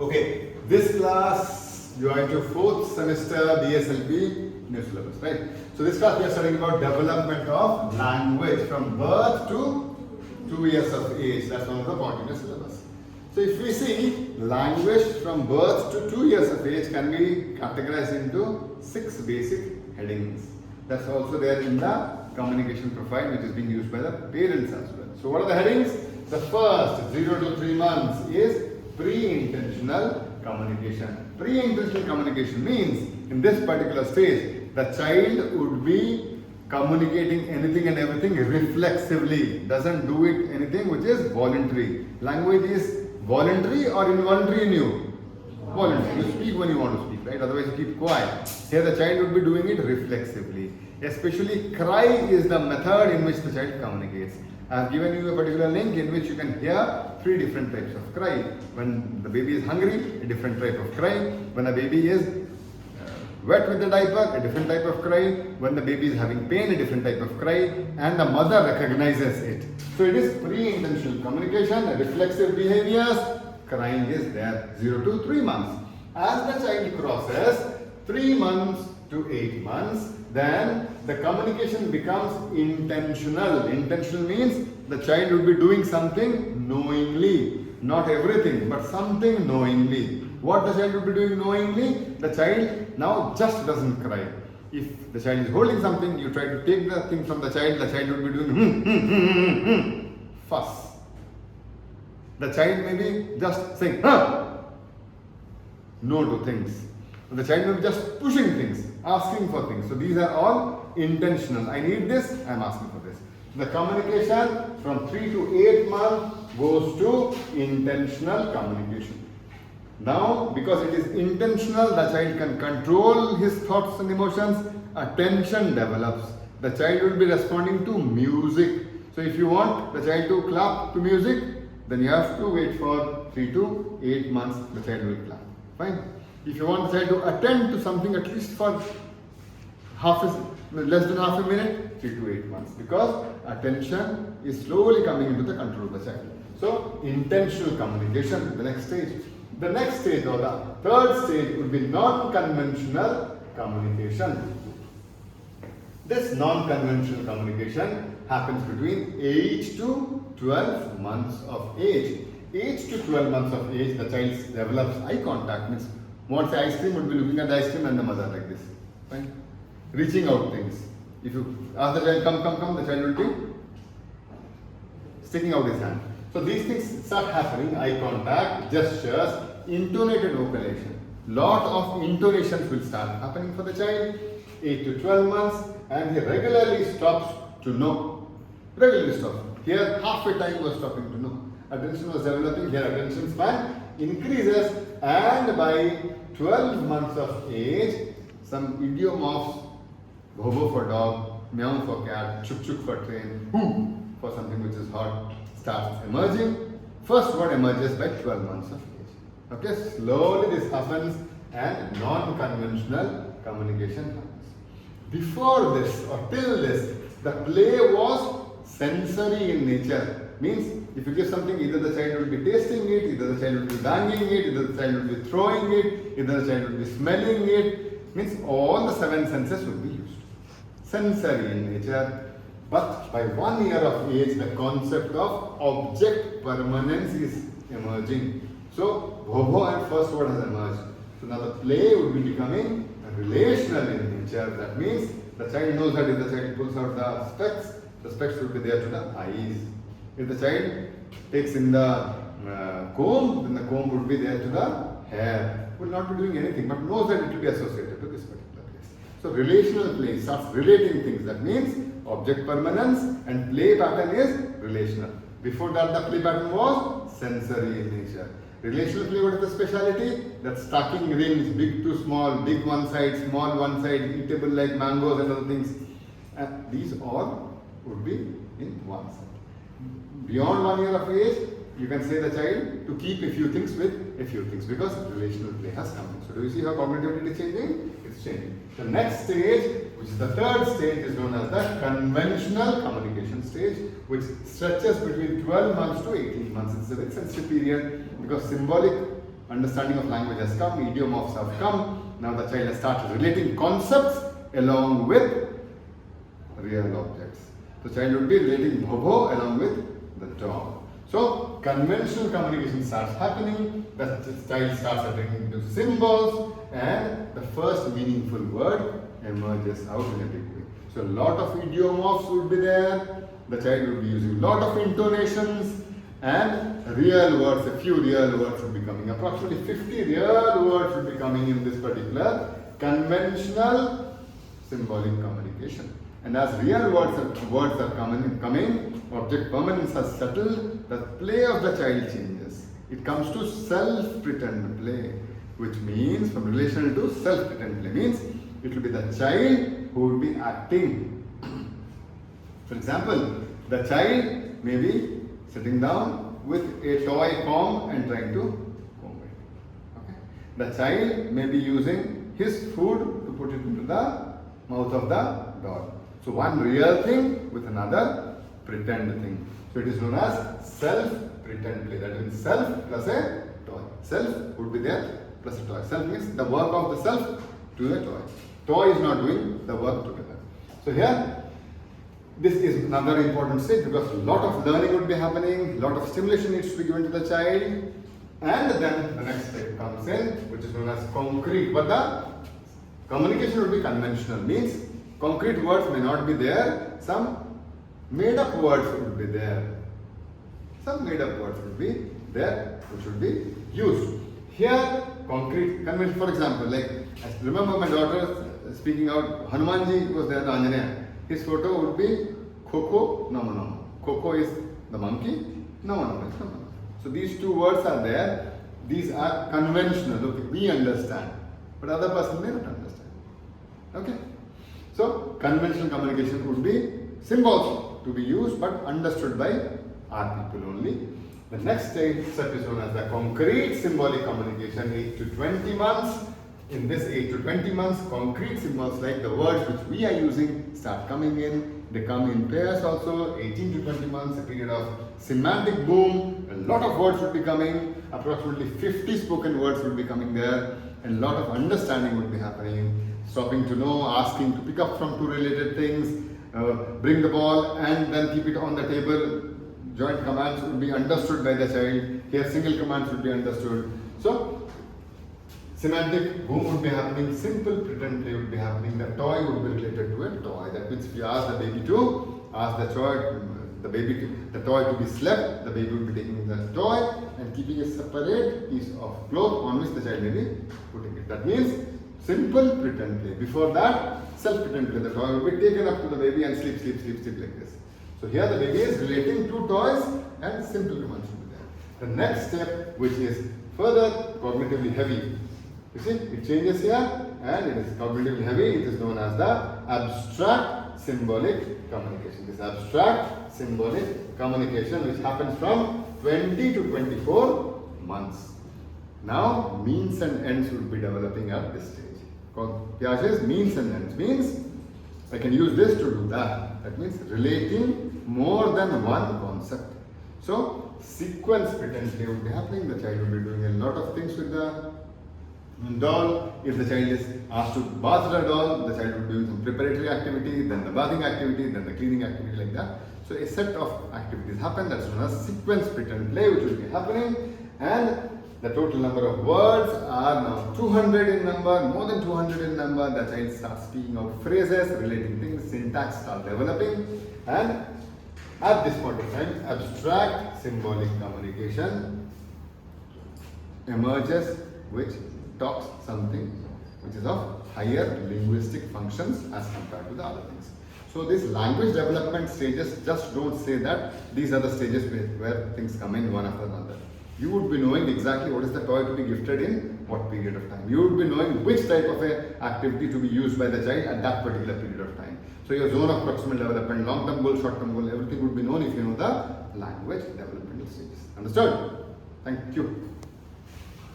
Okay, this class you are into fourth semester BSLP new syllabus, right? So this class we are studying about development of language from birth to 2 years of age. That's one of the part in the syllabus. So if we see language from birth to 2 years of age can be categorized into 6 basic headings. That's also there in the communication profile which is being used by the parents as well. So what are the headings? The first 0 to 3 months is pre-intentional communication. Pre-intentional communication means in this particular stage the child would be communicating anything and everything reflexively, doesn't do it anything which is voluntary. Language is voluntary or involuntary in you? Voluntary. You speak when you want to speak, right? Otherwise you keep quiet. Here the child would be doing it reflexively. Especially cry is the method in which the child communicates. I have given you a particular link in which you can hear 3 different types of cry. When the baby is hungry, a different type of cry. When a baby is wet with the diaper, a different type of cry. When the baby is having pain, a different type of cry. And the mother recognizes it. So it is pre-intentional communication, reflexive behaviors. Crying is there 0 to 3 months. As the child crosses 3 months to 8 months, then the communication becomes intentional. Intentional means the child will be doing something knowingly. Not everything, but something knowingly. What the child will be doing knowingly? The child now just doesn't cry. If the child is holding something, you try to take the thing from the child will be doing fuss. The child may be just saying no to things. The child may be just pushing things, asking for things. So these are all intentional. I need this, I am asking for this. The communication from 3 to 8 months goes to intentional communication. Now, because it is intentional, the child can control his thoughts and emotions. Attention develops. The child will be responding to music. So if you want the child to clap to music, then you have to wait for 3 to 8 months, the child will clap. Fine. If you want the child to attend to something at least for less than half a minute, 3 to 8 months. Because attention is slowly coming into the control of the child. So, intentional communication, the next stage. The next stage or the third stage would be non-conventional communication. This non-conventional communication happens between 8 to 12 months of age. 8 to 12 months of age, the child develops eye contact. Means wants ice cream, would be looking at the ice cream and the mother like this. Fine. Reaching out things. If you ask the child, come, the child will be sticking out his hand. So these things start happening, eye contact, gestures, intonated vocalization. Lot of intonations will start happening for the child, 8 to 12 months, and he regularly stops to know. Regularly stops. Here half a time was stopping to know. Attention was developing, here attention span increases, and by 12 months of age, some idiom of bhobo for dog, meow for cat, chuk chuk for train, hoo for something which is hot starts emerging. First word emerges by 12 months of age. Okay, slowly this happens and non-conventional communication happens. Before this or till this, the play was sensory in nature. Means if you give something, either the child will be tasting it, either the child will be banging it, either the child will be throwing it, either the child will be smelling it. Means all the 7 senses will be used. Sensory in nature. But by 1 year of age, the concept of object permanence is emerging. So, bhobo and first word has emerged. So now the play would be becoming relational in nature. That means the child knows that if the child pulls out the specs will be there to the eyes. If the child takes in the comb, then the comb would be there to the hair. Will not be doing anything, but knows that it will be associated to this particular place. So relational play starts relating things. That means object permanence and play pattern is relational. Before that, the play pattern was sensory in nature. Relational play, what is the speciality? That stacking rings, big to small, big one side, small one side, eatable like mangoes and other things. And these all would be in one side. Beyond 1 year of age, you can say the child to keep a few things with a few things because relational play has come in. So do you see how cognitivity is changing? It's changing. The next stage, which is the third stage, is known as the conventional communication stage, which stretches between 12 months to 18 months. It's a very sensitive period because symbolic understanding of language has come, idiomorphs have come. Now the child has started relating concepts along with real objects. The child would be relating bhobo along with the dog. So conventional communication starts happening, the child starts attending to symbols, and the first meaningful word emerges out in a big way. So a lot of idiomorphs would be there, the child would be using a lot of intonations, and real words, a few real words would be coming. Approximately 50 real words would be coming in this particular conventional symbolic communication. And as real words are coming, object permanence has settled, the play of the child changes. It comes to self-pretend play, which means, from relational to self-pretend play, means it will be the child who will be acting. For example, the child may be sitting down with a toy comb and trying to comb it. Okay? The child may be using his food to put it into the mouth of the dog. So one real thing with another pretend thing. So it is known as self-pretend play. That means self plus a toy. Self would be there plus a toy. Self means the work of the self to the toy. Toy is not doing the work together. So here, this is another important stage because a lot of learning would be happening, a lot of stimulation needs to be given to the child, and then the next step comes in, which is known as concrete. But the communication would be conventional, means concrete words may not be there, some made up words would be there. Some made up words would be there, which would be used. Here, concrete convention, for example, like I remember my daughter speaking out, Hanumanji was there, the Anjaneya. His photo would be Koko, Nama Nama. Koko is the monkey, Nama Nama is the monkey. So these two words are there. These are conventional. Okay, we understand, but other person may not understand. Okay. So conventional communication would be symbols to be used but understood by our people only. The next step is known as the concrete symbolic communication, 8 to 20 months. In this 8 to 20 months, concrete symbols like the words which we are using start coming in. They come in pairs also. 18 to 20 months, a period of semantic boom. A lot of words would be coming. Approximately 50 spoken words would be coming there. And a lot of understanding would be happening. Stopping to know, asking to pick up from two related things, bring the ball and then keep it on the table. Joint commands would be understood by the child. Here single commands would be understood. So semantic boom would be happening, simple pretend play would be happening, the toy would be related to a toy. That means if you ask the baby to, ask the toy to be slept, the baby would be taking the toy and keeping a separate piece of cloth on which the child may be putting it. That means simple pretend play. Before that, self-pretend play. The toy will be taken up to the baby and sleep like this. So here the baby is relating two toys and simple commands should be there. The next step, which is further cognitively heavy. You see, it changes here and it is cognitively heavy. It is known as the abstract symbolic communication. This abstract symbolic communication which happens from 20 to 24 months. Now, means and ends will be developing at this stage. Piaget's means and ends means I can use this to do that. That means relating more than one concept. So, sequence pretend play will be happening. The child will be doing a lot of things with the doll. If the child is asked to bath the doll, the child will be doing some preparatory activity, then the bathing activity, then the cleaning activity, like that. So a set of activities happen. That's known as sequence pretend play, which will be happening. And the total number of words are now 200 in number, more than 200 in number. The child starts speaking out phrases, relating things, syntax starts developing. And at this point of time, abstract symbolic communication emerges, which talks something which is of higher linguistic functions as compared to the other things. So these language development stages just don't say that these are the stages where things come in one after another. You would be knowing exactly what is the toy to be gifted in what period of time. You would be knowing which type of a activity to be used by the child at that particular period of time. So your zone of proximal development, long-term goal, short-term goal, everything would be known if you know the language developmental stages. Understood? Thank you.